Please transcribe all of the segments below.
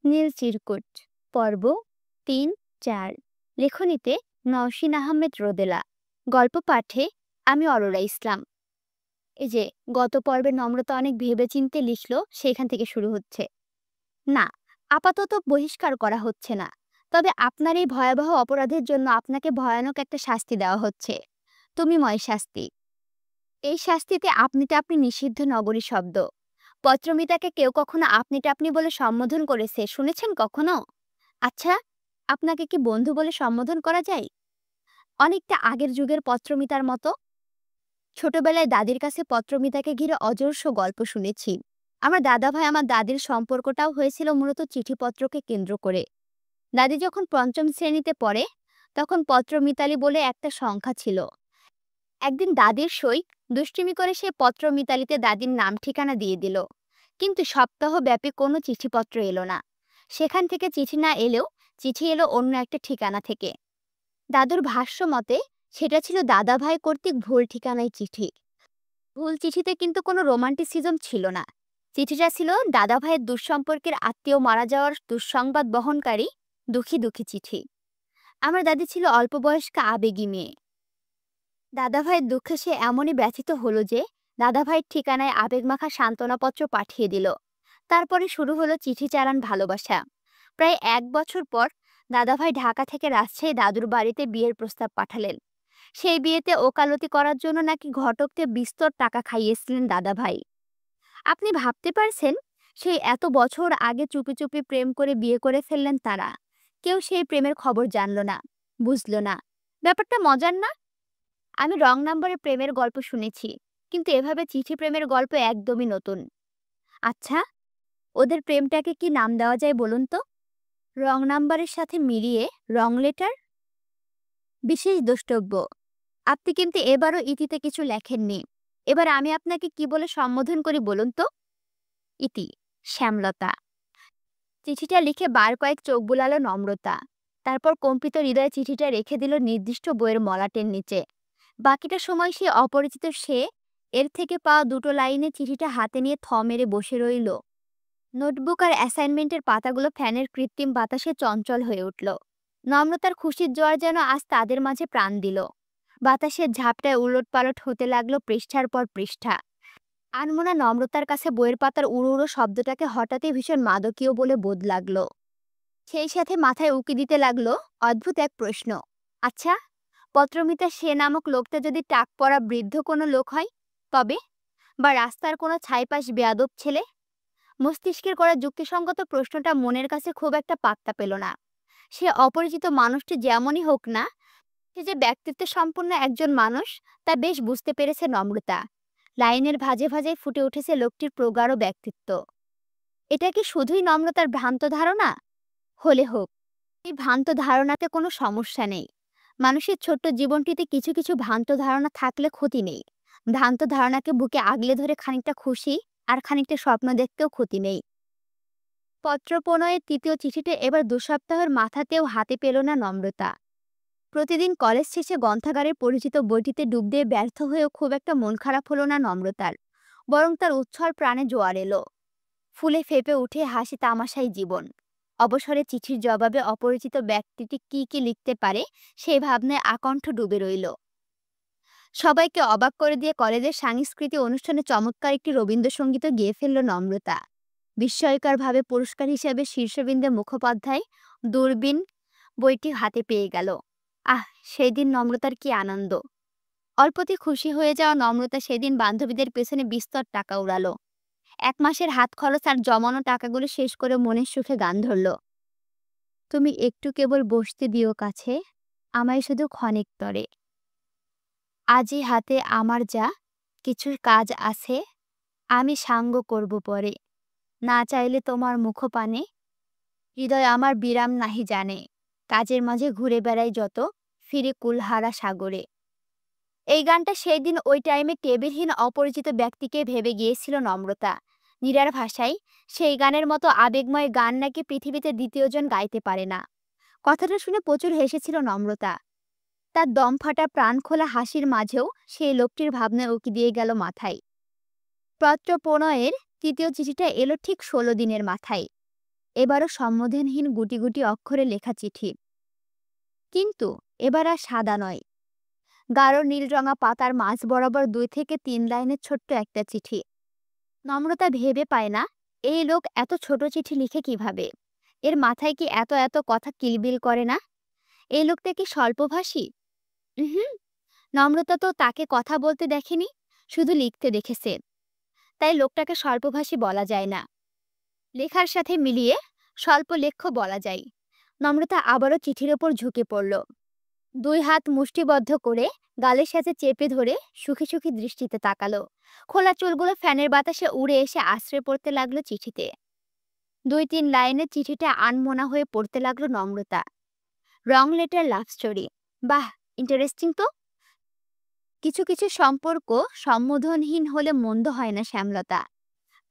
নীল চিরকুট পর্ব ৩-৪ লেখনীতে নওশীন আহমেদ রোদেলা। গল্প পাঠে আমি অরোরা ইসলাম। এই যে গত পর্বে নম্রতা অনেক ভেবেচিন্তে লিখলো, সেখান থেকে শুরু হচ্ছে। না, আপাতত বহিষ্কার করা হচ্ছে না, তবে আপনার এই ভয়াবহ অপরাধের জন্য আপনাকে ভয়ানক একটা শাস্তি দেওয়া হচ্ছে, তুমিময় শাস্তি। এই শাস্তিতে আপনিটা আপনি নিষিদ্ধ নগরী শব্দ। পত্রমিতাকে কেউ কখনো আপনিটা আপনি বলে সম্বোধন করেছে শুনেছেন কখনো? আচ্ছা, আপনাকে কি বন্ধু বলে সম্বোধন করা যায়? অনেকটা আগের যুগের পত্রমিতার মতো। ছোটবেলায় দাদির কাছে পত্রমিতাকে ঘিরে অজস্র গল্প শুনেছি। আমার দাদাভাই আমার দাদির সম্পর্কটাও হয়েছিল মূলত চিঠিপত্রকে কেন্দ্র করে। দাদি যখন পঞ্চম শ্রেণীতে পড়ে, তখন পত্রমিতালি বলে একটা সংখ্যা ছিল। একদিন দাদির সই দুষ্টুমি করে সে পত্রমিতালিতে দাদির নাম ঠিকানা দিয়ে দিল, কিন্তু সপ্তাহব্যাপী কোনো চিঠিপত্র এলো না। সেখান থেকে চিঠি না এলেও চিঠি এলো অন্য একটা ঠিকানা থেকে। দাদুর ভাষ্য মতে সেটা ছিল দাদাভাই কর্তৃক ভুল ঠিকানায় চিঠি। ভুল চিঠিতে কিন্তু কোনো রোমান্টিসিজম ছিল না। চিঠিটা ছিল দাদাভাইয়ের দুঃসম্পর্কের আত্মীয় মারা যাওয়ার দুঃসংবাদ বহনকারী দুঃখী দুঃখী চিঠি। আমার দাদি ছিল অল্প বয়স্কা আবেগী মেয়ে। দাদাভাইয়ের দুঃখে সে এমনই ব্যথিত হলো যে দাদাভাইয়ের ঠিকানায় আবেগমাখা সান্ত্বনাপত্র পাঠিয়ে দিল। তারপরে শুরু হলো চিঠি চালান ভালোবাসা। প্রায় ১ বছর পর দাদাভাই ঢাকা থেকে রাজশাহী দাদুর বাড়িতে বিয়ের প্রস্তাব পাঠালেন। সেই বিয়েতে ওকালতি করার জন্য নাকি ঘটককে বিস্তর টাকা খাইয়েছিলেন দাদাভাই। আপনি ভাবতে পারছেন, সেই এত বছর আগে চুপি চুপি প্রেম করে বিয়ে করে ফেললেন তারা। কেউ সেই প্রেমের খবর জানলো না, বুঝলো না। ব্যাপারটা মজার না? আমি রং নাম্বারে প্রেমের গল্প শুনেছি, কিন্তু এভাবে চিঠি প্রেমের গল্প একদমই নতুন। আচ্ছা, ওদের প্রেমটাকে কি নাম দেওয়া যায় বলুন তো? রং নাম্বারের সাথে মিলিয়ে রং লেটার। বিশেষ দ্রষ্টব্য, আপনি কিন্তু এবারও ইতিতে কিছু লেখেননি। এবার আমি আপনাকে কি বলে সম্বোধন করি বলুন তো? ইতি, শ্যামলতা। চিঠিটা লিখে বার কয়েক চোখ বুলালো নম্রতা। তারপর কম্পিত হৃদয়ে চিঠিটা রেখে দিল নির্দিষ্ট বইয়ের মলাটের নিচে। বাকিটা সময় সে অপরিচিত সে এর থেকে পাওয়া দুটো লাইনে চিঠিটা হাতে নিয়ে থ মেরে বসে রইল। নোটবুক আর অ্যাসাইনমেন্টের পাতাগুলো ফ্যানের কৃত্রিম বাতাসে চঞ্চল হয়ে উঠল। নম্রতার খুশির জোয়ার যেন আজ তাদের মাঝে প্রাণ দিল। বাতাসের ঝাপটায় উলটপালট হতে লাগলো পৃষ্ঠার পর পৃষ্ঠা। আনমনা নম্রতার কাছে বইয়ের পাতার উড়ো উড়ো শব্দটাকে হঠাৎই ভীষণ মাদকীয় বলে বোধ লাগলো। সেই সাথে মাথায় উকি দিতে লাগলো অদ্ভুত এক প্রশ্ন। আচ্ছা, পত্রমিতা সে নামক লোকটা যদি টাক পড়া বৃদ্ধ কোনো লোক হয়, তবে? বা রাস্তার কোনো ছাইপাশ বেয়াদব ছেলে? মস্তিষ্কের করা যুক্তিসঙ্গত প্রশ্নটা মনের কাছে খুব একটা পাত্তা পেল না। সে অপরিচিত মানুষটি যেমনই হোক না, সে যে ব্যক্তিত্ব সম্পন্ন একজন মানুষ তা বেশ বুঝতে পেরেছে নম্রতা। লাইনের ভাঁজে ভাঁজে ফুটে উঠেছে লোকটির প্রগাঢ় ব্যক্তিত্ব। এটা কি শুধুই নম্রতার ভ্রান্ত ধারণা? হলে হোক, এই ভ্রান্ত ধারণাতে কোনো সমস্যা নেই। মানুষের ছোট্ট জীবনটিতে কিছু কিছু ভ্রান্ত ধারণা থাকলে ক্ষতি নেই। ভ্রান্ত ধারণাকে বুকে আগলে ধরে খানিকটা খুশি আর খানিকটা স্বপ্ন দেখতেও ক্ষতি নেই। পত্র প্রণয়ের তৃতীয় চিঠিতে এবার ২ সপ্তাহের মাথাতেও হাতে পেল না নম্রতা। প্রতিদিন কলেজ শেষে গ্রন্থাগারের পরিচিত বইটিতে ডুব দিয়ে ব্যর্থ হয়েও খুব একটা মন খারাপ হলো না নম্রতার, বরং তার উচ্ছল প্রাণে জোয়ার এলো। ফুলে ফেপে উঠে হাসি তামাশাই জীবন। অবসরে চিঠির জবাবে অপরিচিত ব্যক্তিটি কি কি লিখতে পারে সেই ভাবনায় আকণ্ঠ ডুবে রইল। সবাইকে অবাক করে দিয়ে কলেজের সাংস্কৃতিক অনুষ্ঠানে চমৎকার একটি রবীন্দ্রসঙ্গীতও গেয়ে ফেলল নম্রতা। বিস্ময়করভাবে পুরস্কার হিসেবে শীর্ষবিন্দু মুখোপাধ্যায় দূরবীন বইটি হাতে পেয়ে গেল। আহ, সেই দিন নম্রতার কি আনন্দ! অল্পতে খুশি হয়ে যাওয়া নম্রতা সেদিন বান্ধবীদের পেছনে বিস্তর টাকা উড়ালো। ১ মাসের হাত খরচ আর জমানো টাকাগুলো শেষ করে মনের সুখে গান ধরল। তুমি একটু কেবল বসতে দিও কাছে, আমায় শুধু ক্ষণিক তরে। আজই হাতে আমার যা কিছু কাজ আছে, আমি সাঙ্গ করব পরে। না চাইলে তোমার মুখপানে, হৃদয় আমার বিরাম নাহি জানে। কাজের মাঝে ঘুরে বেড়াই যত, ফিরে কুলহারা সাগরে। এই গানটা সেই দিন ওই টাইমে টেবিলহীন অপরিচিত ব্যক্তিকে ভেবে গিয়েছিল নম্রতা। নীরার ভাষায়, সেই গানের মতো আবেগময় গান নাকি পৃথিবীতে দ্বিতীয়জন গাইতে পারে না। কথাটা শুনে প্রচুর হেসেছিল নম্রতা। তার দম ফাটা প্রাণ খোলা হাসির মাঝেও সেই লোকটির ভাবনায় উকি দিয়ে গেল মাথায়। পত্র প্রণয়ের তৃতীয় চিঠিটা এলো ঠিক ১৬ দিনের মাথায়। এবারও সম্বোধনহীন গুটি গুটি অক্ষরে লেখা চিঠি, কিন্তু এবার আর সাদা নয়, গাঢ় নীল রঙা পাতার মাঝ বরাবর 2 থেকে 3 লাইনের ছোট্ট একটা চিঠি। নম্রতা ভেবে পায় না এই লোক এত ছোট চিঠি লিখে কিভাবে। এর মাথায় কি এত এত কথা কিলবিল করে না? এই লোকটা কি স্বল্পভাষী? হুম, নম্রতা তো তাকে কথা বলতে দেখেনি, শুধু লিখতে দেখেছে। তাই লোকটাকে স্বল্পভাষী বলা যায় না, লেখার সাথে মিলিয়ে স্বল্পলেখ্য বলা যায়। নম্রতা আবারও চিঠির ওপর ঝুঁকে পড়ল, 2 হাত মুষ্টিবদ্ধ করে গালের সাথে চেপে ধরে সুখী সুখী দৃষ্টিতে তাকালো। খোলা চুলগুলো ফ্যানের বাতাসে উড়ে এসে আশ্রয় পড়তে লাগলো চিঠিতে। 2-3 লাইনের চিঠিটা আনমনা হয়ে পড়তে লাগলো নম্রতা। রং লেটার লাভ স্টোরি, বাহ, ইন্টারেস্টিং তো। কিছু কিছু সম্পর্ক সম্বোধনহীন হলে মন্দ হয় না শ্যামলতা।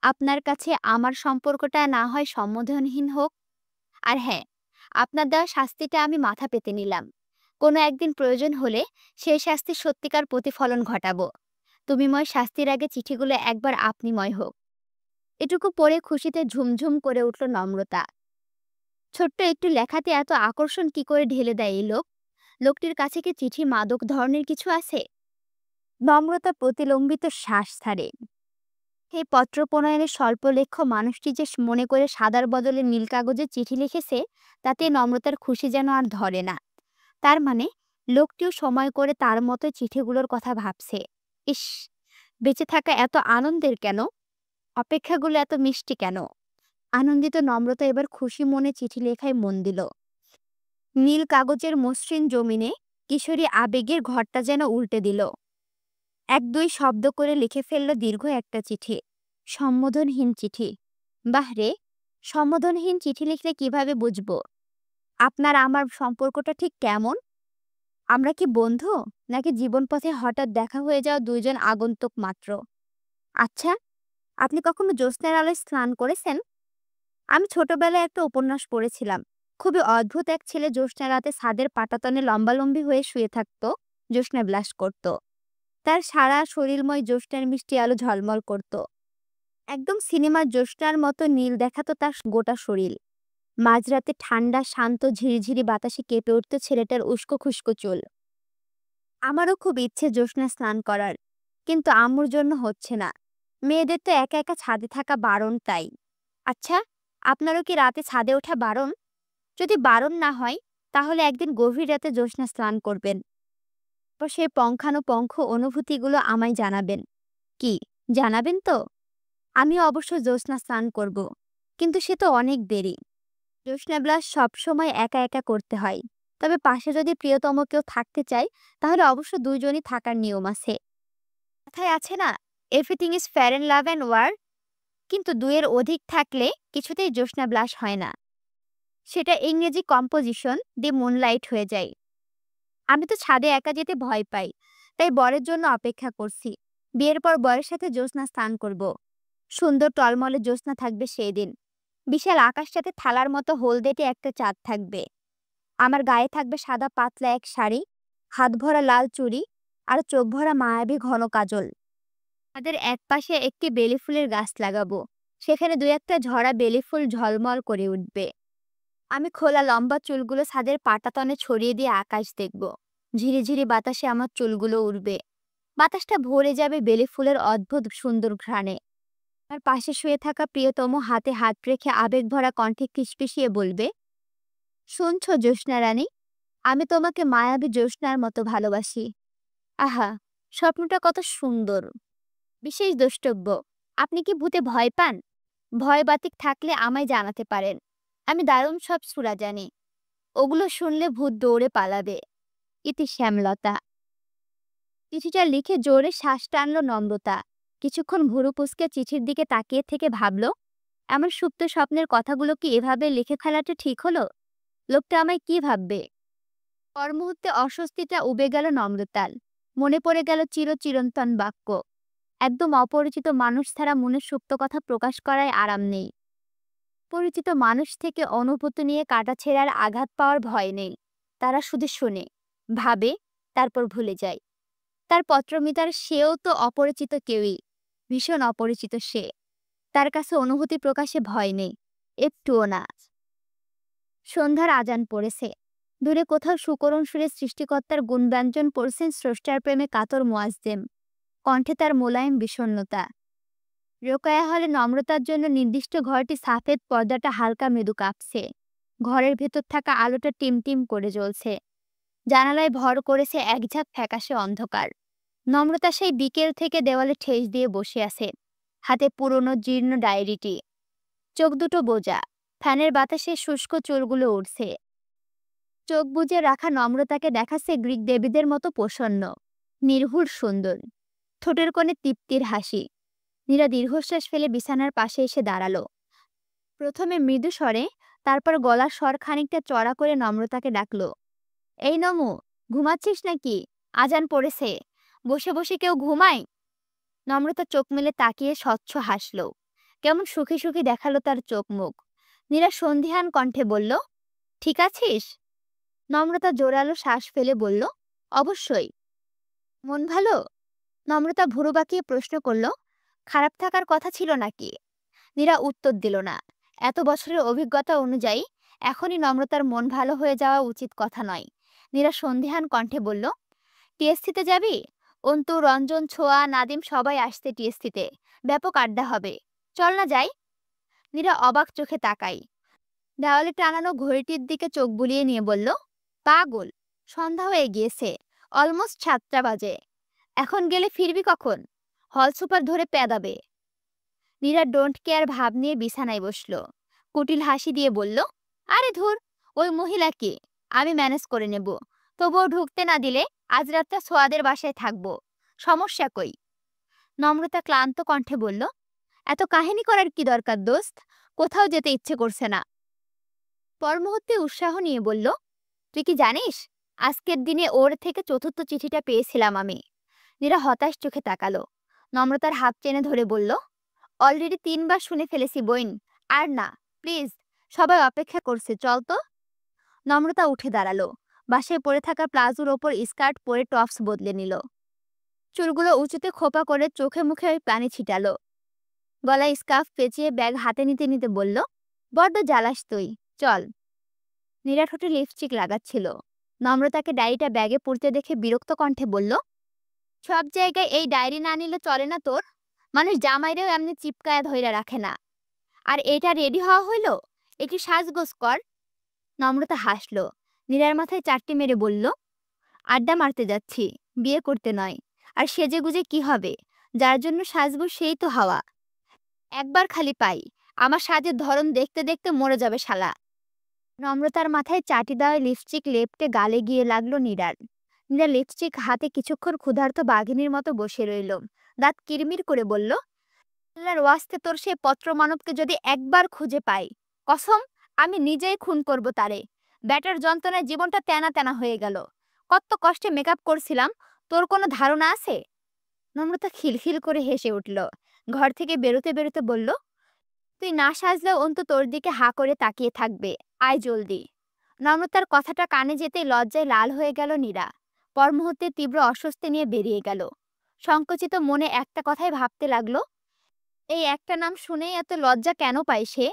আপনার কাছে আমার সম্পর্কটা না হয় সম্বোধনহীন হোক, আর হ্যাঁ, আপনার দেওয়া শাস্তিটা আমি মাথা পেতে নিলাম। কোনো একদিন প্রয়োজন হলে সেই শাস্তির সত্যিকার প্রতিফলন ঘটাবো। তুমিময় শাস্তির আগে চিঠিগুলো একবার আপনিময় হোক। এটুকু পড়ে খুশিতে ঝুমঝুম করে উঠল নম্রতা। ছোট্ট একটু লেখাতে এত আকর্ষণ কি করে ঢেলে দেয় এই লোক? লোকটির কাছে কি চিঠি মাদক ধরনের কিছু আছে? নম্রতা প্রতিলম্বিত শ্বাস ছাড়ে। এই পত্র প্রণয়নের স্বল্পলেখ্য মানুষটি যে মনে করে সাদার বদলে নীল কাগজে চিঠি লিখেছে, তাতে নম্রতার খুশি যেন আর ধরে না। তার মানে লোকটিও সময় করে তার মতো চিঠিগুলোর কথা ভাবছে। ইস, বেঁচে থাকা এত আনন্দের কেন? অপেক্ষাগুলো এত মিষ্টি কেন? আনন্দিত নম্রতা এবার খুশি মনে চিঠি লেখায় মন দিল। নীল কাগজের মসৃণ জমিনে কিশোরী আবেগের ঘরটা যেন উল্টে দিল। 1-2 শব্দ করে লিখে ফেলল দীর্ঘ একটা চিঠি। সম্বোধনহীন চিঠি। বাহ রে, সম্বোধনহীন চিঠি লিখলে কিভাবে বুঝবো আপনার আমার সম্পর্কটা ঠিক কেমন? আমরা কি বন্ধু, নাকি জীবনপথে হঠাৎ দেখা হয়ে যাওয়া 2জন আগন্তুক মাত্র? আচ্ছা, আপনি কখনো জ্যোৎস্নার আলোয় স্নান করেছেন? আমি ছোটবেলায় একটা উপন্যাস পড়েছিলাম। খুবই অদ্ভুত এক ছেলে জ্যোৎস্না রাতে ছাদের পাটাতনে লম্বালম্বি হয়ে শুয়ে থাকতো, জ্যোৎস্না বিলাস করত। তার সারা শরীরময় জ্যোৎস্নার মিষ্টি আলো ঝলমল করত। একদম সিনেমার জ্যোৎস্নার মতো নীল দেখাতো তার গোটা শরীর। মাঝরাতে ঠান্ডা শান্ত ঝিরিঝিরি বাতাসে কেঁপে উঠত ছেলেটার উস্কো খুস্কো চুল। আমারও খুব ইচ্ছে জ্যোৎস্না স্নান করার, কিন্তু আম্মুর জন্য হচ্ছে না। মেয়েদের তো একা একা ছাদে থাকা বারণ, তাই। আচ্ছা, আপনারও কি রাতে ছাদে ওঠা বারণ? যদি বারণ না হয়, তাহলে একদিন গভীর রাতে জ্যোৎস্না স্নান করবেন। তারপর সেই পঙ্খানুপঙ্খ অনুভূতিগুলো আমায় জানাবেন। কি, জানাবেন তো? আমি অবশ্য জ্যোৎস্না স্নান করব, কিন্তু সে তো অনেক দেরি। জ্যোৎস্নাবিলাস সবসময় একা একা করতে হয়, তবে পাশে যদি প্রিয়তম কেউ থাকতে চায়, তাহলে অবশ্য 2জনই থাকার নিয়ম আছে। কথায় আছে না, everything is fair in love and war. কিন্তু 2-এর অধিক থাকলে কিছুতেই জ্যোৎস্নাবিলাস হয় না। সেটা ইংরেজি কম্পোজিশন দি মুনলাইট হয়ে যায়। আমি তো ছাদে একা যেতে ভয় পাই, তাই বরের জন্য অপেক্ষা করছি। বিয়ের পর বরের সাথে জ্যোৎস্না স্নান করব। সুন্দর টলমলে জ্যোৎস্না থাকবে সেই দিন। বিশাল আকাশটাতে থালার মতো হলদেটে একটা চাঁদ থাকবে। আমার গায়ে থাকবে সাদা পাতলা এক শাড়ি, হাত ভরা লাল চুড়ি, আর চোখ ভরা মায়াবী ঘন কাজল। তাদের এক পাশে একটি বেলি ফুলের গাছ লাগাবো, সেখানে 2-একটা ঝরা বেলি ফুল ঝলমল করে উঠবে। আমি খোলা লম্বা চুলগুলো ছাদের পাটাতনে ছড়িয়ে দিয়ে আকাশ দেখব। ঝিরিঝিরি বাতাসে আমার চুলগুলো উড়বে। বাতাসটা ভরে যাবে বেলি ফুলের অদ্ভুত সুন্দর ঘ্রাণে। আর পাশে শুয়ে থাকা প্রিয়তম হাতে হাত রেখে আবেগ ভরা কণ্ঠে ফিসফিসিয়ে বলবে, শুনছো জ্যোৎস্না রানী, আমি তোমাকে মায়াবী জ্যোৎস্নার মতো ভালোবাসি। আহা, স্বপ্নটা কত সুন্দর। বিশেষ দ্রষ্টব্য, আপনি কি ভূতে ভয় পান? ভয় বাতিক থাকলে আমায় জানাতে পারেন। আমি দারুণ সব সূরা জানি, ওগুলো শুনলে ভূত দৌড়ে পালাবে। ইতি শ্যামলতা। চিঠিটা লিখে জোরে শ্বাস টানল নম্রতা। কিছুক্ষণ ভুরু কুঁচকে চিঠির দিকে তাকিয়ে থেকে ভাবল, এমন সুপ্ত স্বপ্নের কথাগুলো কি এভাবে লিখে ফেলাটা ঠিক হলো? লোকটা আমায় কি ভাববে? পর মুহূর্তে অস্বস্তিটা উবে গেল নম্রতার। মনে পড়ে গেল চিরচিরন্তন বাক্য, একদম অপরিচিত মানুষ ছাড়া মনের সুপ্ত কথা প্রকাশ করায় আরাম নেই। পরিচিত মানুষ থেকে অনুভূতি নিয়ে কাটাছেঁড়ার আঘাত পাওয়ার ভয় নেই। তারা শুধু শোনে, ভাবে, তারপর ভুলে যায়। তার পত্রমিতার সেও তো অপরিচিত কেউই, ভীষণ অপরিচিত সে। তার কাছে অনুভূতি প্রকাশে ভয় নেই। একটুও না। সন্ধ্যার আজান পড়েছে। দূরে কোথাও সুকরুণ সুরে সৃষ্টিকর্তার গুণব্যঞ্জন পড়ছেন স্রষ্টার প্রেমে কাতর মুয়াজ্জেম। কণ্ঠে তার মোলায়েম বিষণ্ণতা। রোকায়া হলে নম্রতার জন্য নির্দিষ্ট ঘরটি সাফেদ পর্দাটা হালকা মৃদু কাঁপছে। ঘরের ভেতর থাকা আলোটা টিমটিম করে জ্বলছে। জানালায় ভর করেছে একঝাঁক ফ্যাকাশে অন্ধকার। নম্রতা সেই বিকেল থেকে দেওয়ালে ঠেস দিয়ে বসে আছে, হাতে পুরনো জীর্ণ ডায়েরিটি। চোখ দুটো বোজা, ফ্যানের বাতাসে শুষ্ক চুলগুলো উড়ছে। চোখ বুজে রাখা নম্রতাকে দেখাচ্ছে গ্রিক দেবীদের মতো প্রসন্ন, নির্ভুল সুন্দর। ঠোঁটের কোণে তৃপ্তির হাসি। নীরা দীর্ঘশ্বাস ফেলে বিছানার পাশে এসে দাঁড়ালো। প্রথমে মৃদু স্বরে, তারপর গলার স্বর খানিকটা চড়া করে নম্রতাকে ডাকলো। এই নমু, ঘুমাচ্ছিস নাকি? আজান পড়েছে। বসে বসে কেউ ঘুমায়? নম্রতা চোখ মেলে তাকিয়ে স্বচ্ছ হাসল। কেমন সুখী সুখী দেখালো তার চোখ মুখ। নীরা সন্ধিহান কণ্ঠে বলল, ঠিক আছিস? নম্রতা জোরালো শ্বাস ফেলে বলল, অবশ্যই। মন ভালো? নম্রতা ভুরু বাঁকিয়ে প্রশ্ন করল, খারাপ থাকার কথা ছিল নাকি? নীরা উত্তর দিল না। এত বছরের অভিজ্ঞতা অনুযায়ী এখনই নম্রতার মন ভালো হয়ে যাওয়া উচিত কথা নয়। নীরা সন্ধিহান কণ্ঠে বলল, টিএসসিতে যাবি? অন্তু, রঞ্জন, ছোয়া, নাদিম সবাই আসছে টিএসসিতে। ব্যাপক আড্ডা হবে। চল না যাই? নীরা অবাক চোখে তাকাই। দেওয়ালে টানানো ঘড়িটির দিকে চোখ বুলিয়ে নিয়ে বলল, পাগল, সন্ধ্যা হয়ে গিয়েছে। অলমোস্ট 7টা বাজে। এখন গেলে ফিরবি কখন? হল সুপার ধরে পেদাবে। নীরা ডোন্ট কেয়ার ভাব নিয়ে বিছানায় বসল। কুটিল হাসি দিয়ে বলল, আরে ধুর, ওই মহিলাকে আমি ম্যানেজ করে নেব। তবুও ঢুকতে না দিলে আজ রাতটা সোয়াদের বাসায় থাকবো। সমস্যা কই? নম্রতা ক্লান্ত কণ্ঠে বলল, এত কাহিনী করার কি দরকার দোস্ত? কোথাও যেতে ইচ্ছে করছে না। পর মুহূর্তে উৎসাহ নিয়ে বলল, তুই কি জানিস, আজকের দিনে ওর থেকে চতুর্থ চিঠিটা পেয়েছিলাম আমি। নীরা হতাশ চোখে তাকালো। নম্রতার হাত টেনে ধরে বলল, অলরেডি 3বার শুনে ফেলেছি বইন। আর না, প্লিজ, সবাই অপেক্ষা করছে, চল তো। নম্রতা উঠে দাঁড়ালো। বাসায় পরে থাকা প্লাজোর ওপর স্কার্ট পরে টপস বদলে নিল। চুলগুলো উঁচুতে খোপা করে চোখে মুখে পানি ছিটালো। গলায় স্কার্ফ পেঁচিয়ে ব্যাগ হাতে নিতে নিতে বলল, বড্ড জ্বালাস তুই, চল। নীরা ঠোঁটে লিপস্টিক লাগাচ্ছিল। নম্রতাকে ডায়েরিটা ব্যাগে পুরতে দেখে বিরক্ত কণ্ঠে বলল, সব জায়গায় এই ডায়েরি না নিলে চলে না তোর? মানুষ জামাইরেও এমনি চিপকায়া ধইরা রাখে না। আর এটা রেডি হওয়া হইল? একটু সাজগোজ কর। নম্রতা হাসল। নীরার মাথায় চারটি মেরে বলল, আড্ডা মারতে যাচ্ছি, বিয়ে করতে নয়। আর সেজে গুজে কি হবে? যার জন্য সাজবো সেই তো হাওয়া। একবার খালি পাই, আমার সাজের ধরন দেখতে দেখতে মরে যাবে শালা। নম্রতার মাথায় চাটি দেওয়া লিপস্টিক লেপটে গালে গিয়ে লাগলো নীরার। নীরা লিপস্টিক হাতে কিছুক্ষণ ক্ষুধার্ত বাঘিনীর মতো বসে রইল। দাঁত কিরমির করে বলল, আল্লাহর ওয়াস্তে তোর সেই পত্র মানবকে যদি একবার খুঁজে পাই, কসম আমি নিজেই খুন করব তারে। ব্যাটার যন্ত্রণায় জীবনটা তেনা তেনা হয়ে গেল। কত কষ্টে মেকআপ করছিলাম, তোর কোনো ধারণা আছে? নম্রতা খিলখিল করে হেসে উঠল। ঘর থেকে বেরোতে বেরোতে বলল, তুই না সাজলেও অন্তু তোর দিকে হা করে তাকিয়ে থাকবে, আয় জলদি। নম্রতার কথাটা কানে যেতেই লজ্জায় লাল হয়ে গেল নীরা। পর মুহূর্তে তীব্র অস্বস্তি নিয়ে বেরিয়ে গেল। সংকুচিত মনে একটা কথাই ভাবতে লাগলো, এই একটা নাম শুনেই এত লজ্জা কেন পায় সে?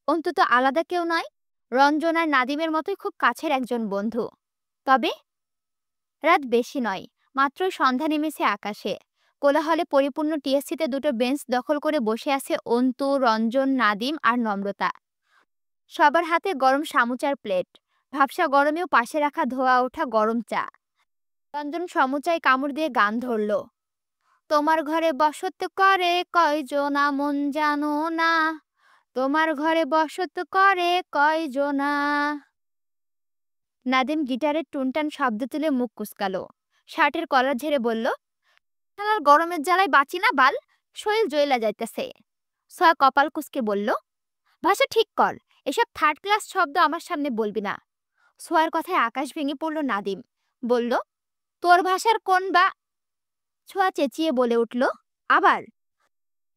অন্তত আলাদা কেউ নয়, রঞ্জন আর নাদিমের মতোই খুব কাছের একজন বন্ধু। তবে রাত বেশি নয়, মাত্রই সন্ধ্যা নেমেছে আকাশে। কোলাহলে পরিপূর্ণ টিএসসিতে দুটো বেঞ্চ দখল করে বসে আছে অন্তু, রঞ্জন, নাদিম আর নম্রতা। সবার হাতে গরম সামুচার প্লেট, ভাবসা গরমেও পাশে রাখা ধোয়া ওঠা গরম চা। রঞ্জন সমুচায় কামড় দিয়ে গান ধরল, তোমার ঘরে বসত করে কয়জনা মন জানো না, তোমার ঘরে বসত করে কয়জনা। নাদিম গিটারের টুনটান শব্দ তুলে মুখ কুচকালো। শার্টের কলার ঝেড়ে বলল, শালার গরমের জ্বালায় বাঁচি না বাল, শরীর জ্বলা যাইতেছে। সোয়া কপাল কুচকে বলল, ভাষা ঠিক কর, এসব থার্ড ক্লাস শব্দ আমার সামনে বলবি না। সোয়ার কথায় আকাশ ভেঙে পড়ল নাদিম। বলল, তোর ভাষার কোন বা? ছোঁয়া চেঁচিয়ে বলে উঠল, আবার।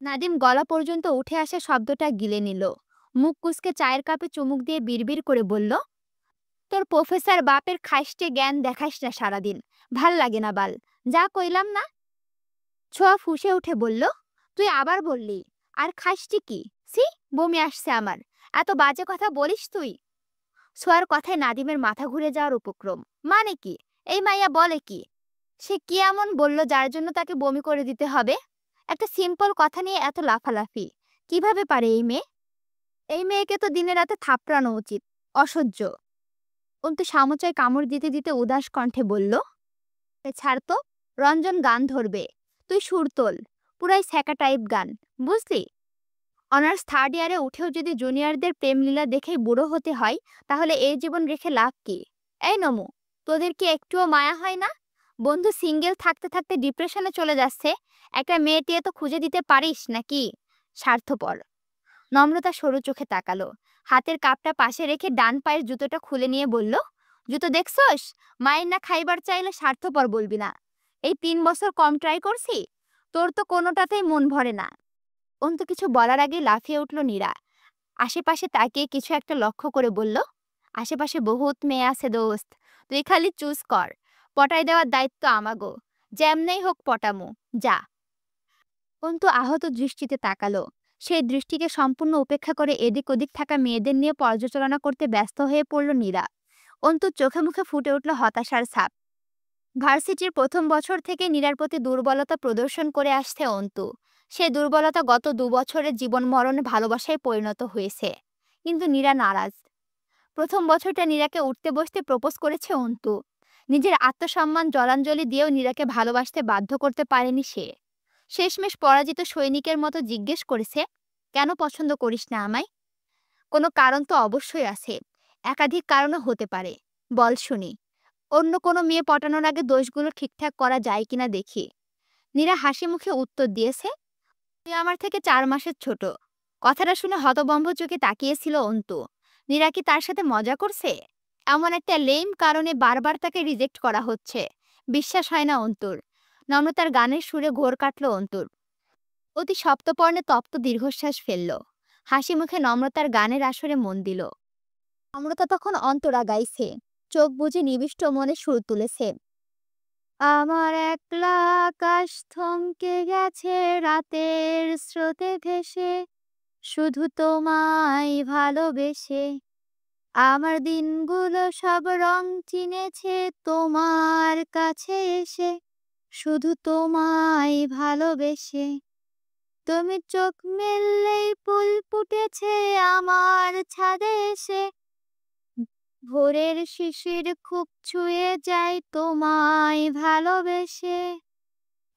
নাদিম গলা পর্যন্ত উঠে আসা শব্দটা গিলে নিল। মুখ কুচকে চায়ের কাপে চুমুক দিয়ে বিড়বিড় করে বলল, তোর প্রফেসর বাপের খাইস্টে জ্ঞান দেখাইস না সারাদিন, ভাল লাগে না বাল, যা কইলাম না। ছোঁয়া ফুঁসে উঠে বলল, তুই আবার বললি, আর খাইস্টি কি? সি, বমি আসছে আমার। এত বাজে কথা বলিস তুই? সোয়ার কথায় নাদিমের মাথা ঘুরে যাওয়ার উপক্রম। মানে কি? এই মাইয়া বলে কি? সে কি এমন বলল যার জন্য তাকে বমি করে দিতে হবে? একটা সিম্পল কথা নিয়ে এত লাফালাফি কিভাবে পারে এই মেয়ে? এই মেয়েকে তো দিনে রাতে থাপড়ানো উচিত। অসহ্য। অন্তু সামুচায় কামড় দিতে দিতে উদাস কণ্ঠে বলল, ছাড় তো, রঞ্জন গান ধরবে, তুই সুর তোল, পুরাই ছ্যাঁকা টাইপ গান, বুঝলি? অনার্স থার্ড ইয়ারে উঠেও যদি জুনিয়রদের প্রেমলীলা দেখেই বুড়ো হতে হয়, তাহলে এই জীবন রেখে লাভ কি? এই নমু, তোদের কি একটুও মায়া হয় না? বন্ধু সিঙ্গেল থাকতে থাকতে ডিপ্রেশনে চলে যাচ্ছে, একটা মেয়েটিয়ে তো খুঁজে দিতে পারিস নাকি? স্বার্থপর। নম্রতা সরু চোখে তাকালো, হাতের কাপটা পাশে রেখে ডান পায়ের জুতোটা খুলে নিয়ে বলল, জুতো দেখছস? মায়ের না খাইবার চাইলে স্বার্থপর বলবি না। এই 3 বছর কম ট্রাই করছি, তোর তো কোনোটাতেই মন ভরে না। অন্তু কিছু বলার আগে লাফিয়ে উঠল নীরা। আশেপাশে তাকিয়ে কিছু একটা লক্ষ্য করে বলল, আশেপাশে বহুত মেয়ে আছে দোস্ত, তুই খালি চুজ কর, পটাই দেওয়ার দায়িত্ব আমাগো, যেমনেই হোক পটামু, যা। অন্তু আহত দৃষ্টিতে তাকালো। সেই দৃষ্টিকে সম্পূর্ণ উপেক্ষা করে এদিক ওদিক থাকা মেয়েদের নিয়ে পর্যালোচনা করতে ব্যস্ত হয়ে পড়ল নীরা। অন্তুর চোখে মুখে ফুটে উঠল হতাশার ছাপ। ভার্সিটির প্রথম বছর থেকে নীরার প্রতি দুর্বলতা প্রদর্শন করে আসছে অন্তু। সে দুর্বলতা গত 2 বছরের জীবন মরণে ভালোবাসায় পরিণত হয়েছে। কিন্তু নীরা নারাজ। প্রথম বছরটা নীরাকে উঠতে বসতে প্রপোজ করেছে অন্তু। নিজের আত্মসম্মান জলাঞ্জলি দিয়েও নীরাকে ভালোবাসতে বাধ্য করতে পারেনি সে। শেষমেশ পরাজিত সৈনিকের মতো জিজ্ঞেস করেছে, কেন পছন্দ করিস না আমায়? কোনো কারণ তো অবশ্যই আছে, একাধিক কারণও হতে পারে, বল শুনি। অন্য কোনো মেয়ে পটানোর আগে দোষগুলো ঠিকঠাক করা যায় কিনা দেখি। নীরা হাসি মুখে উত্তর দিয়েছে, তুই আমার থেকে 4 মাসের ছোট। কথাটা শুনে হতবম্ব চোখে তাকিয়েছিল অন্তু। নীরা কি তার সাথে মজা করছে? এমন একটা লেম কারণে বারবার তাকে রিজেক্ট করা হচ্ছে, বিশ্বাস হয় না অন্তুর। নম্রতার গানের সুরে ঘোর কাটল অন্তুর। অতি সপ্তপর্ণে তপ্ত দীর্ঘশ্বাস ফেলল। হাসি মুখে নম্রতার গানের আসরে মন দিল। নম্রতা তখন অন্তরা গাইছে, চোখ বুজে নিবিষ্ট মনে সুর তুলেছে। আমার একলা আকাশ থমকে গেছে রাতের স্রোতে ভেসে, শুধু তোমায় ভালোবেসে। আমার দিনগুলো সব রং চিনেছে তোমার কাছে এসে, শুধু তোমায় ভালোবেসে। তুমি চোখ মেললেই ফুল ফুটেছে আমার ছাদে এসে, ভোরের শিশির খুব ছুঁয়ে যায় তোমায় ভালোবেসে।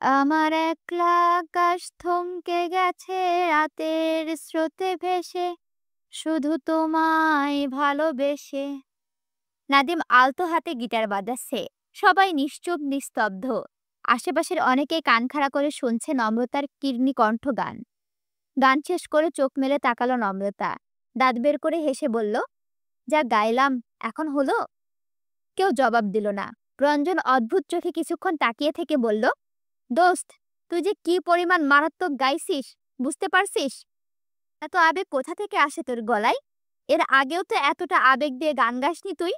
আমার একলা আকাশ থমকে গেছে রাতের স্রোতে ভেসে, শুধু তোমায় ভালোবেসে। নাদিম আলতো হাতে গিটার বাজাচ্ছে। সবাই নিশ্চুপ নিস্তব্ধ। আশেপাশের অনেকেই কান খাড়া করে শুনছে নম্রতার কীর্ণি কণ্ঠ গান। গান শেষ করে চোখ মেলে তাকালো নম্রতা। দাঁত বের করে হেসে বলল, যা গাইলাম এখন হলো? কেউ জবাব দিল না। রঞ্জন অদ্ভুত চোখে কিছুক্ষণ তাকিয়ে থেকে বলল, দোস্ত, তুই যে কি পরিমাণ মারাত্মক গাইছিস বুঝতে পারছিস? এত আবেগ কোথা থেকে আসে তোর গলায়? এর আগেও তো এতটা আবেগ দিয়ে গান গাসনি তুই।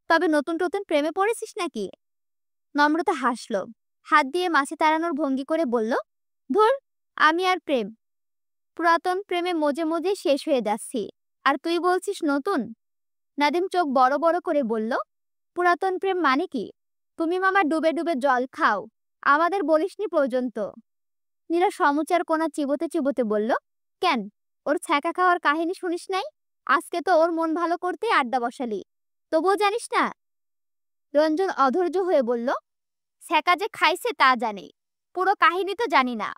তবে নতুন নতুন প্রেমে পড়েছিস নাকি? নম্রতা হাসল, হাত দিয়ে মাছি তাড়ানোর ভঙ্গি করে বলল, ধুর, আমি আর প্রেম, পুরাতন প্রেমে মজে মজে শেষ হয়ে যাচ্ছি, আর তুই বলছিস নতুন? নাদিম চোখ বড় বড় করে বলল, পুরাতন প্রেম মানে কি? তুমি মামা ডুবে ডুবে জল খাও, আমাদের বলিসনি পর্যন্ত। নীরা সমুচার কোনা চিবোতে চিবোতে বলল, কেন, ওর ছ্যাঁকা খাওয়ার কাহিনী শুনিস নাই? আজকে তো ওর মন ভালো করতে আড্ডা বসালি, তবুও জানিস না? রঞ্জন অধৈর্য হয়ে বলল, ছ্যাঁকা যে খাইছে তা জানি, পুরো কাহিনী তো জানি না।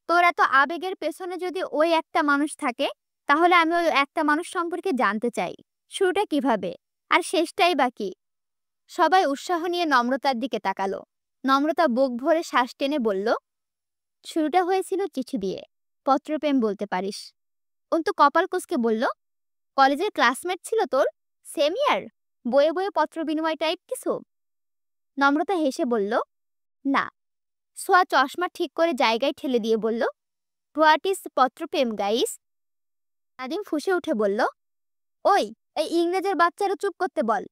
তোর এত আবেগের পেছনে যদি ওই একটা মানুষ থাকে, তাহলে আমি ওই একটা মানুষ সম্পর্কে জানতে চাই। শুরুটা কিভাবে, আর শেষটাই বা কি? সবাই উৎসাহ নিয়ে নম্রতার দিকে তাকালো। নম্রতা বুক ভরে শ্বাস টেনে বলল, শুরুটা হয়েছিল চিঠি দিয়ে, পত্রপ্রেম বলতে পারিস। অন্তু কপাল কুঁচকে বলল, কলেজের ক্লাসমেট ছিল তোর? সেম ইয়ার? বয়ে বয়ে পত্র বিনিময় টাইপ কিছু? নম্রতা হেসে বলল, না। সোয়া চশমা ঠিক করে জায়গায় ঠেলে দিয়ে বলল, হোয়াট ইজ পত্রপ্রেম গাইস? নাদিম ফুঁসে উঠে বলল, ওই, এই ইংরেজের বাচ্চারা চুপ করতে বল।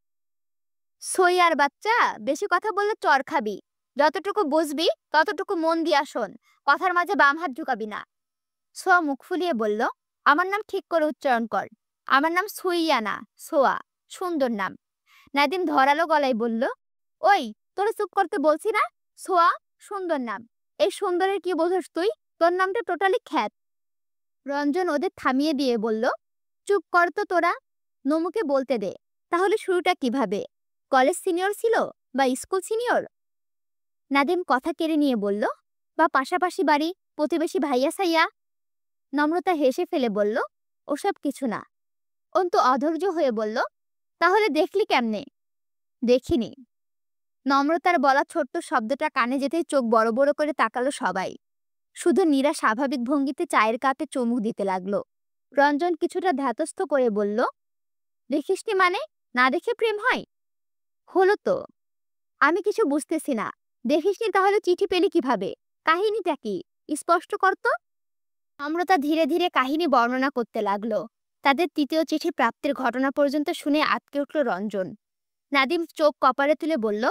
সইয়ার বাচ্চা, বেশি কথা বললে চর খাবি। যতটুকু বুঝবি ততটুকু মন দিয়া শোন, কথার মাঝে বাম হাত ঢুকাবি না। সোয়া মুখ ফুলিয়ে বলল, আমার নাম ঠিক করে উচ্চারণ কর। আমার নাম সুইয়া না, সোয়া। সুন্দর নাম। নাদিম ধরালো গলায় বলল, ওই, তোরা চুপ করতে বলছি না? সোয়া সুন্দর নাম। এই সুন্দরের কি বোঝস তুই? তোর নামটা টোটালি খ্যাত। রঞ্জন ওদের থামিয়ে দিয়ে বলল, চুপ কর তো তোরা, নমুকে বলতে দে। তাহলে শুরুটা কিভাবে? কলেজ সিনিয়র ছিল বা স্কুল সিনিয়র? নাদিম কথা কেড়ে নিয়ে বলল, বা পাশাপাশি বাড়ি, প্রতিবেশী ভাইয়া সাইয়া। নম্রতা হেসে ফেলে বলল, ওসব কিছু না। অন্তু অধৈর্য হয়ে বলল, তাহলে দেখলি কেমনে? দেখিনি। নম্রতার বলা ছোট্ট শব্দটা কানে যেতেই চোখ বড় বড় করে তাকালো সবাই। শুধু নীরা স্বাভাবিক ভঙ্গিতে চায়ের কাপে চুমুক দিতে লাগলো। রঞ্জন কিছুটা ধাতস্থ করে বলল, দেখিসনি মানে? না দেখে প্রেম হয়? হলো তো। আমি কিছু বুঝতেছি না। দেখিসনি তাহলে চিঠি পেলি কিভাবে? কাহিনীটা কি? স্পষ্ট কর তো। নম্রতা ধীরে ধীরে কাহিনী বর্ণনা করতে লাগলো। তাদের তৃতীয় চিঠি প্রাপ্তির ঘটনা পর্যন্ত শুনে আঁতকে উঠল রঞ্জন। নাদিম চোখ কপালে তুলে বলল,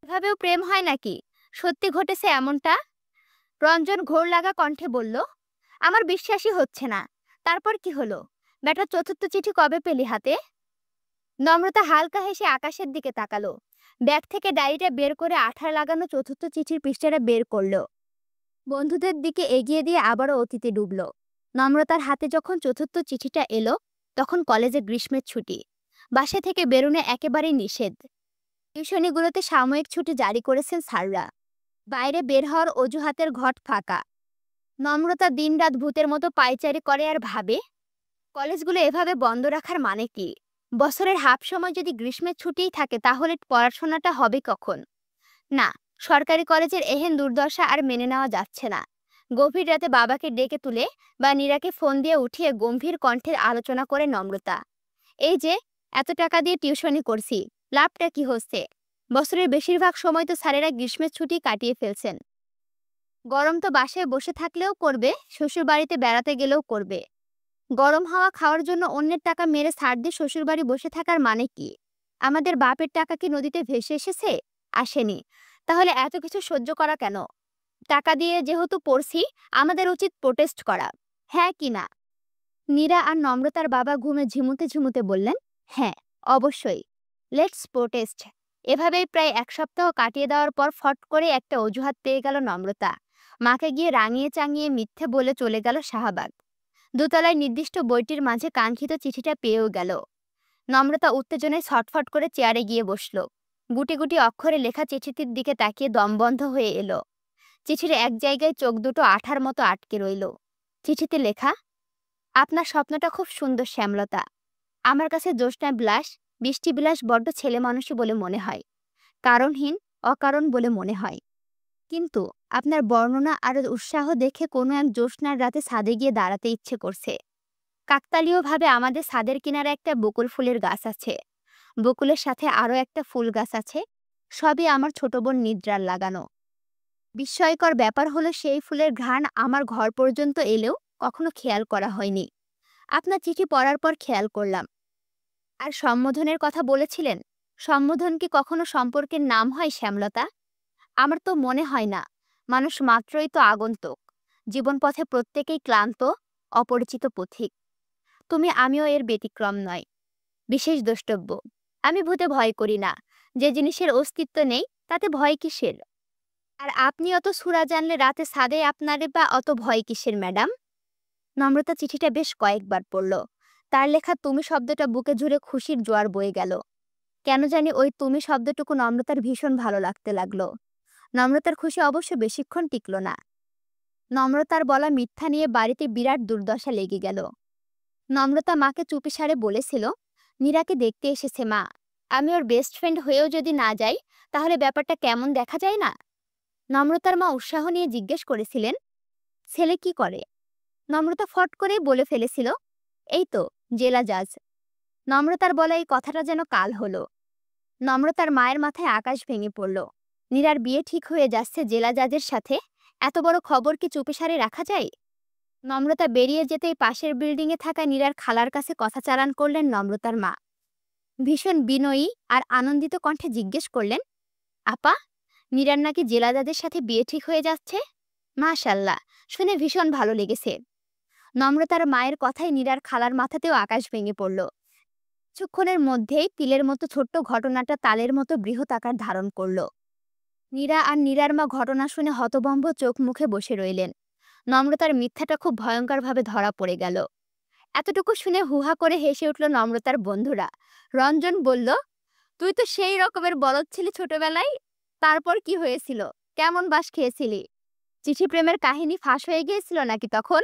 এভাবেও প্রেম হয় নাকি? সত্যি ঘটেছে এমনটা? রঞ্জন ঘোর লাগা কণ্ঠে বলল, আমার বিশ্বাসই হচ্ছে না। তারপর কি হলো? বেটা চতুর্থ চিঠি কবে পেলি হাতে? নম্রতা হালকা হেসে আকাশের দিকে তাকালো। ব্যাগ থেকে ডায়েরিটা বের করে আঠার লাগানো চতুর্থ চিঠির পৃষ্ঠাটা বের করলো। বন্ধুদের দিকে এগিয়ে দিয়ে আবারও অতীতে ডুবল। নম্রতার হাতে যখন চতুর্থ চিঠিটা এলো, তখন কলেজে গ্রীষ্মের ছুটি। বাসা থেকে বেরোনো একেবারেই নিষেধ। টিউশনিগুলোতে সাময়িক ছুটি জারি করেছেন স্যাররা। বাইরে বের হওয়ার অজুহাতের ঘট ফাঁকা। নম্রতা দিনরাত ভূতের মতো পায়চারি করে আর ভাবে, কলেজগুলো এভাবে বন্ধ রাখার মানে কি? বছরের হাফ সময় যদি গ্রীষ্মের ছুটিই থাকে তাহলে পড়াশোনাটা হবে কখন? না, সরকারি কলেজের এহেন দুর্দশা আর মেনে নেওয়া যাচ্ছে না। গভীর রাতে বাবাকে ডেকে তুলে বা নীরাকে ফোন দিয়ে উঠিয়ে গম্ভীর কণ্ঠে আলোচনা করে নম্রতা, এই যে এত টাকা দিয়ে টিউশনি করছি, লাভটা কি হচ্ছে? বছরের বেশিরভাগ সময় তো স্যারেরা গ্রীষ্মের ছুটি কাটিয়ে ফেলছেন। গরম তো বাসায় বসে থাকলেও করবে, শ্বশুর বাড়িতে বেড়াতে গেলেও করবে। গরম হাওয়া খাওয়ার জন্য অন্যের টাকা মেরে ছাড় দিয়ে শ্বশুরবাড়ি বসে থাকার মানে কি? আমাদের বাপের টাকা কি নদীতে ভেসে এসেছে? আসেনি। তাহলে এত কিছু সহ্য করা কেন? টাকা দিয়ে যেহেতু পড়ছি, আমাদের উচিত প্রোটেস্ট করা। হ্যাঁ কি না? নীরা আর নম্রতার বাবা ঘুমে ঝিমুতে ঝিমুতে বললেন, হ্যাঁ, অবশ্যই, লেটস প্রোটেস্ট। এভাবেই প্রায় এক সপ্তাহ কাটিয়ে দেওয়ার পর ফট করে একটা অজুহাত পেয়ে গেল নম্রতা। মাকে গিয়ে রাঙিয়ে চাঙিয়ে মিথ্যে বলে চলে গেল শাহবাগ। দোতলায় নির্দিষ্ট বইটির মাঝে কাঙ্ক্ষিত চিঠিটা পেয়েও গেল। নম্রতা উত্তেজনায় ছটফট করে চেয়ারে গিয়ে বসল। গুটি গুটি অক্ষরে লেখা চিঠিটির দিকে তাকিয়ে দম বন্ধ হয়ে এলো। চিঠির এক জায়গায় চোখ দুটো আঠার মতো আটকে রইল। চিঠিতে লেখা, আপনার স্বপ্নটা খুব সুন্দর শ্যামলতা। আমার কাছে জ্যোৎস্না বিলাস, বৃষ্টি বিলাস বড্ড ছেলে মানুষই বলে মনে হয়, কারণহীন, অকারণ বলে মনে হয়। কিন্তু আপনার বর্ণনা আর উৎসাহ দেখে কোনো এক জ্যোৎস্নার রাতে ছাদে গিয়ে দাঁড়াতে ইচ্ছে করছে। কাকতালীয়ভাবে আমাদের ছাদের কিনারে একটা বকুল ফুলের গাছ আছে। বকুলের সাথে আরও একটা ফুল গাছ আছে। সবই আমার ছোট বোন নিদ্রার লাগানো। বিস্ময়কর ব্যাপার হলো সেই ফুলের ঘ্রাণ আমার ঘর পর্যন্ত এলেও কখনো খেয়াল করা হয়নি। আপনার চিঠি পড়ার পর খেয়াল করলাম। আর সম্বোধনের কথা বলেছিলেন, সম্বোধন কি কখনো সম্পর্কের নাম হয় শ্যামলতা? আমার তো মনে হয় না। মানুষ মাত্রই তো আগন্তুক। জীবনপথে প্রত্যেকেই ক্লান্ত, অপরিচিত পথিক। তুমি আমিও এর ব্যতিক্রম নয়। বিশেষ দ্রষ্টব্য। আমি ভূতে ভয় করি না। যে জিনিসের অস্তিত্ব নেই তাতে ভয় কিসের? আর আপনি অত সূরা জানলে রাতে ছাদে আপনারে বা অত ভয় কিসের ম্যাডাম? নম্রতা চিঠিটা বেশ কয়েকবার পড়ল। তার লেখা তুমি শব্দটা বুকে জুড়ে খুশির জোয়ার বয়ে গেল। কেন জানি ওই তুমি শব্দটুকু নম্রতার ভীষণ ভালো লাগতে লাগলো। নম্রতার খুশি অবশ্য বেশিক্ষণ টিকল না। নম্রতার বলা মিথ্যা নিয়ে বাড়িতে বিরাট দুর্দশা লেগে গেল। নম্রতা মাকে চুপিসারে বলেছিল, নীরাকে দেখতে এসেছে মা। আমি ওর বেস্ট ফ্রেন্ড হয়েও যদি না যাই তাহলে ব্যাপারটা কেমন দেখা যায় না? নম্রতার মা উৎসাহ নিয়ে জিজ্ঞেস করেছিলেন, ছেলে কি করে? নম্রতা ফট করেই বলে ফেলেছিল, এই তো জেলা জাজ। নম্রতার বলা এই কথাটা যেন কাল হলো। নম্রতার মায়ের মাথায় আকাশ ভেঙে পড়ল। নীরার বিয়ে ঠিক হয়ে যাচ্ছে জেলা জাজের সাথে। এত বড় খবর কি চুপিসারে রাখা যায়? নম্রতা বেরিয়ে যেতেই পাশের বিল্ডিংয়ে থাকা নীরার খালার কাছে কথা চালান করলেন নম্রতার মা। ভীষণ বিনয়ী আর আনন্দিত কণ্ঠে জিজ্ঞেস করলেন, আপা, নীরার নাকি জেলা জাজের সাথে বিয়ে ঠিক হয়ে যাচ্ছে? মাশাল্লাহ, শুনে ভীষণ ভালো লেগেছে। নম্রতার মায়ের কথায় নীরার খালার মাথাতেও আকাশ ভেঙে পড়ল। কিছুক্ষণের মধ্যেই তিলের মতো ছোট্ট ঘটনাটা তালের মতো বৃহৎ আকার ধারণ করল। নীরা আর নীরার মা ঘটনা শুনে হতভম্ব চোখ মুখে বসে রইলেন। নম্রতার মিথ্যাটা খুব ভয়ঙ্করভাবে ধরা পড়ে গেল। এতটুকু শুনে হুহা করে হেসে উঠল নম্রতার বন্ধুরা। রঞ্জন বলল, তুই তো সেই রকমের বলদ ছিলি ছোটবেলায়। তারপর কি হয়েছিল? কেমন বাস খেয়েছিলি? চিঠি প্রেমের কাহিনী ফাঁস হয়ে গিয়েছিল নাকি তখন?